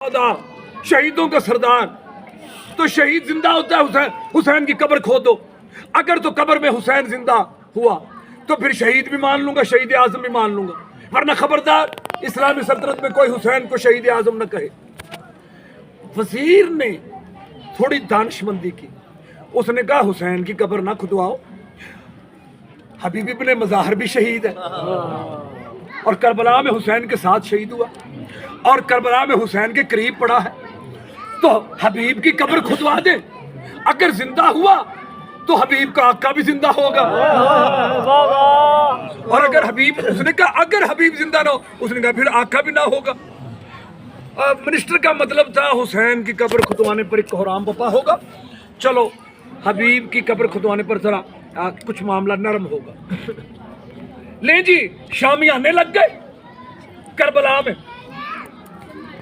शुहदा, शहीदों का सरदार। तो शहीद जिंदा होता है, हुसैन की कब्र खोदो। अगर तो कब्र में हुसैन जिंदा हुआ तो फिर शहीद भी मान लूंगा, शहीद आजम भी मान लूंगा, वरना खबरदार इस्लामी सल्तनत में कोई हुसैन को शहीद आजम न कहे। वजीर ने थोड़ी दानिशमंदी की, उसने कहा हुसैन की कब्र ना खुदवाओ, हबीब इब्ने मज़ाहिर भी शहीद है और करबला में हुसैन के साथ शहीद हुआ और करबला में हुसैन के करीब पड़ा है, तो हबीब की कब्र खुदवा दे। अगर जिंदा हुआ तो हबीब का आका भी जिंदा होगा, और अगर हबीब, उसने कहा अगर हबीब जिंदा ना हो, उसने कहा फिर आका भी ना होगा। मिनिस्टर का मतलब था हुसैन की कब्र खुदवाने पर एक कोहराम बपा होगा, चलो हबीब की कब्र खुदवाने पर जरा कुछ मामला नरम होगा। ले जी, शामियाने लग गए करबला में,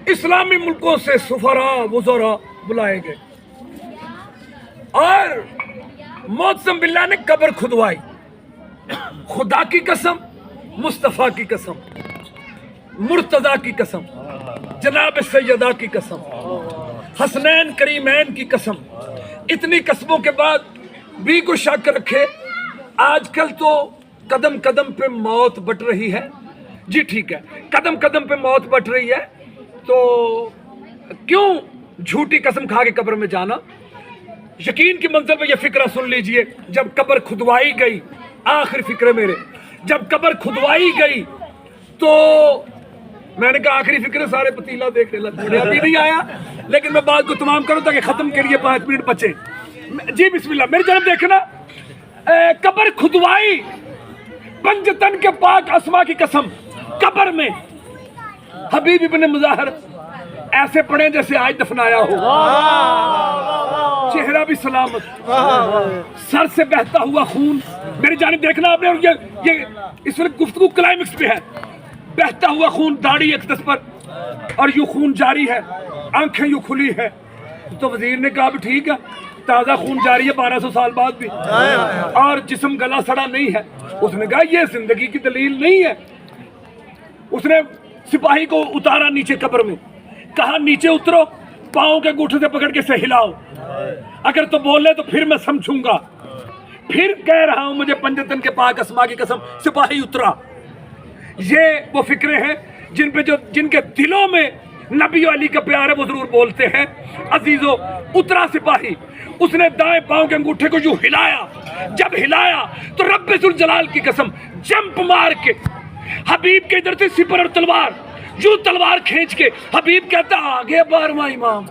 इस्लामी मुल्कों से सुफरा वुज़रा बुलाए गए और मौसम बिल्ला ने कब्र खुदवाई। खुदा की कसम, मुस्तफ़ा की कसम, मुर्तज़ा की कसम, जनाब सैयदा की कसम, हसनैन करीमैन की कसम, इतनी कसमों के बाद भी कोई शक रखे। आजकल तो कदम कदम पे मौत बट रही है। जी ठीक है, कदम कदम पे मौत बट रही है, तो क्यों झूठी कसम खा के कब्र में जाना। यकीन की मंजिल पे ये फिक्रा सुन लीजिए, जब कब्र खुदवाई गई, आखिरी फिक्र मेरे, जब कब्र खुदवाई गई तो मैंने कहा आखिरी फिक्र, सारे पतीला देखने लग पड़े, अभी नहीं आया, लेकिन मैं बात को तमाम करूं ताकि खत्म के लिए 5 मिनट बचे। जी बिस्मिल्लाह, मेरी तरफ देखना। कब्र खुदवाई, पंजतन के पाक अस्मा की कसम, कब्र में हबीब इब्ने मज़ाहिर ऐसे पड़े जैसे आज दफनाया हो, चेहरा भी सलामत, सर से बहता हुआ खून, मेरी जानिब देखना आपने, और ये इस वक्त गुफ्तगू क्लाइमेक्स पे है, बहता हुआ खून, दाढ़ी अक़दस पर और यूं खून जारी है, आंखें यूं खुली है। तो वजीर ने कहा ठीक है, ताज़ा खून जारी है 1200 साल बाद भी, और जिस्म गला सड़ा नहीं है। उसने कहा यह जिंदगी की दलील नहीं है। उसने सिपाही को उतारा नीचे कब्र में, कहा नीचे उतरो, पाँव के अंगूठे से पकड़ के से हिलाओ, अगर तो बोले तो फिर मैं समझूंगा। फिर कह रहा हूं मुझे पंजतन के पाक अस्मा की कसम, सिपाही उतरा। ये वो फिक्रे हैं जिनके दिलों में नबी अली का प्यार है, वो जरूर बोलते हैं अजीजो। उतरा सिपाही, उसने दाएं पांव के अंगूठे को यूं हिलाया, जब हिलाया तो रब्बे जुल जलाल की कसम, जंप मार के हबीब के इधर से सिपर और तलवार, यूं तलवार खींच के हबीब कहता आगे 12वां इमाम।